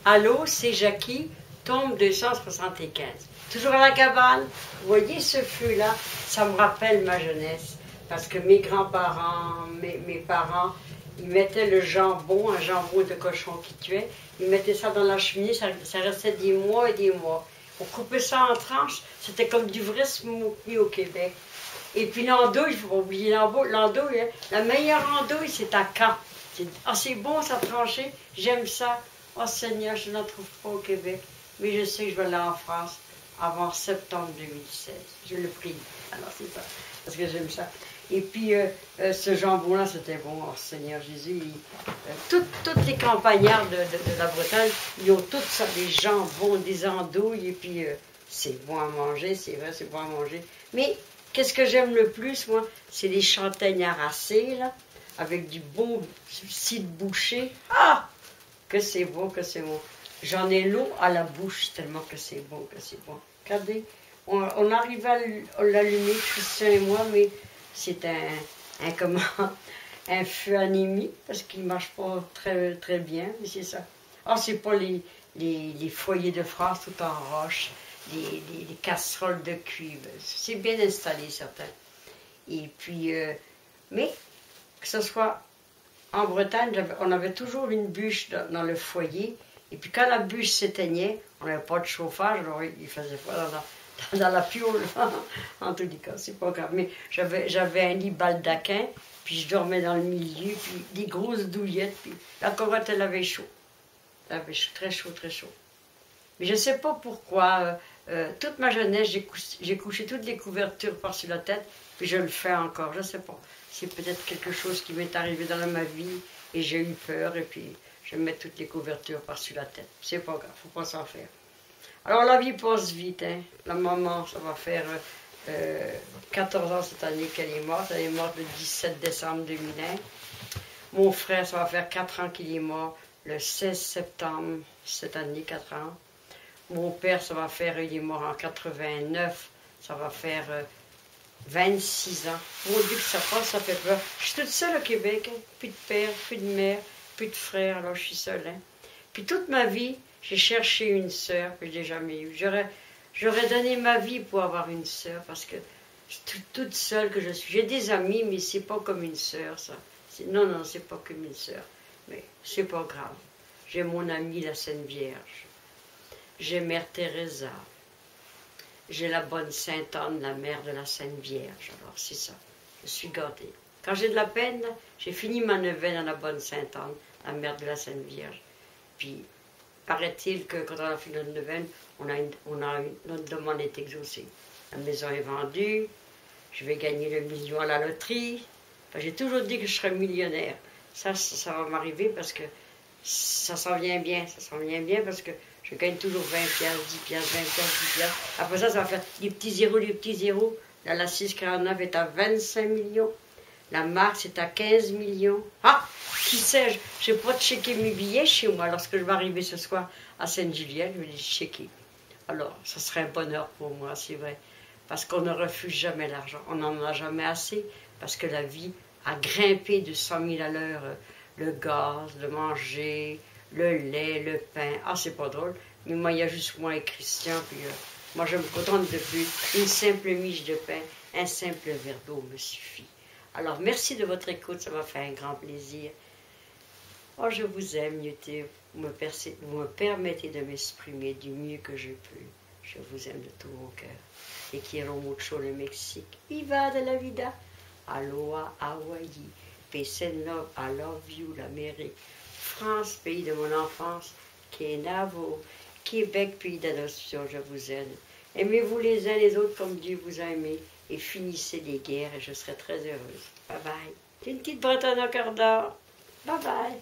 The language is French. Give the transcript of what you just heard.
Allô, c'est Jackie, tombe 275. Toujours à la cabane. Vous voyez ce feu-là, ça me rappelle ma jeunesse. Parce que mes grands-parents, mes parents, ils mettaient le jambon, un jambon de cochon qui tuait, ils mettaient ça dans la cheminée, ça restait des mois et des mois. On coupait ça en tranches, c'était comme du vrai smokey au Québec. Et puis l'andouille, il ne faut pas oublier l'andouille, hein. La meilleure andouille, c'est à Caen. C'est bon ça tranché, j'aime ça. Oh Seigneur, je n'en trouve pas au Québec, mais je sais que je vais aller en France avant septembre 2016. Je le prie. Alors c'est ça, parce que j'aime ça. Et puis ce jambon-là, c'était bon. Oh Seigneur Jésus, toutes les campagnards de la Bretagne, ils ont toutes ça, des jambons, des andouilles, et puis c'est bon à manger, c'est vrai, c'est bon à manger. Mais qu'est-ce que j'aime le plus, moi, c'est les châtaignes arracées, là, avec du bon cidre bouché. Ah! Que c'est bon, que c'est bon. J'en ai l'eau à la bouche tellement que c'est bon, que c'est bon. Regardez, on arrive à l'allumer, Christian et moi, mais c'est un feu anémique parce qu'il ne marche pas très, très bien, mais c'est ça. Ah, c'est pas les foyers de France tout en roche, les casseroles de cuivre. C'est bien installé, certains. Et puis, mais que ce soit en Bretagne, on avait toujours une bûche dans le foyer. Et puis quand la bûche s'éteignait, on n'avait pas de chauffage, alors il faisait froid dans la piole. En tous les cas, c'est pas grave. Mais j'avais un lit baldaquin, puis je dormais dans le milieu, puis des grosses douillettes. Puis la cocotte, elle avait chaud. Elle avait très chaud, très chaud. Mais je ne sais pas pourquoi. Toute ma jeunesse, j'ai couché toutes les couvertures par-dessus la tête, puis je le fais encore, je ne sais pas. C'est peut-être quelque chose qui m'est arrivé dans ma vie, et j'ai eu peur, et puis je mets toutes les couvertures par-dessus la tête. C'est pas grave, faut pas s'en faire. Alors la vie passe vite, hein. La maman, ça va faire 14 ans cette année qu'elle est morte. Elle est morte le 17 décembre 2001. Mon frère, ça va faire 4 ans qu'il est mort, le 16 septembre cette année, 4 ans. Mon père, ça va faire, il est mort en 89, ça va faire 26 ans. Mon Dieu que ça passe, ça fait peur. Je suis toute seule au Québec, hein. Plus de père, plus de mère, plus de frère, alors je suis seule. Hein. Puis toute ma vie, j'ai cherché une sœur que je n'ai jamais eue. J'aurais donné ma vie pour avoir une sœur, parce que je suis toute seule que je suis. J'ai des amis, mais c'est pas comme une sœur, ça. Non, c'est pas comme une sœur. Mais c'est pas grave. J'ai mon amie, la Sainte Vierge. J'ai Mère Teresa, j'ai la bonne Sainte Anne, la mère de la Sainte Vierge. Alors c'est ça, je suis gâtée. Quand j'ai de la peine, j'ai fini ma neuvaine à la bonne Sainte Anne, la mère de la Sainte Vierge. Puis, paraît-il que quand on a fini notre neuvaine, notre demande est exaucée. La maison est vendue, je vais gagner le million à la loterie. Enfin, j'ai toujours dit que je serais millionnaire. Ça va m'arriver parce que ça s'en vient bien. Ça s'en vient bien parce que je gagne toujours 20 piastres, 10 piastres, 20 piastres, 10 piastres. Après ça va faire des petits zéros, des petits zéros. Là, la 649 est à 25 millions. La marque, c'est à 15 millions. Ah, qui sait, je n'ai pas checké mes billets chez moi. Lorsque je vais arriver ce soir à Sainte-Julienne, je vais les checker. Alors, ça serait un bonheur pour moi, c'est vrai. Parce qu'on ne refuse jamais l'argent. On n'en a jamais assez. Parce que la vie a grimpé de 100 000 à l'heure. Le gaz, le manger, le lait, le pain. Ah, c'est pas drôle. Mais moi, il y a juste moi et Christian. Puis moi, je me contente de plus. Une simple miche de pain, un simple verre d'eau me suffit. Alors, merci de votre écoute. Ça m'a fait un grand plaisir. Oh, je vous aime, Newté. Vous me permettez de m'exprimer du mieux que je peux. Je vous aime de tout mon cœur. Et quiero mucho le Mexique. Viva de la vida. Aloha, Hawaii. Peace and love, I love you, l'Amérique. France, pays de mon enfance, Kenavo, Québec, pays d'adoption, je vous aime. Aimez-vous les uns les autres comme Dieu vous a aimé et finissez les guerres et je serai très heureuse. Bye bye. C'est une petite bretonne au cœur d'or. Bye bye.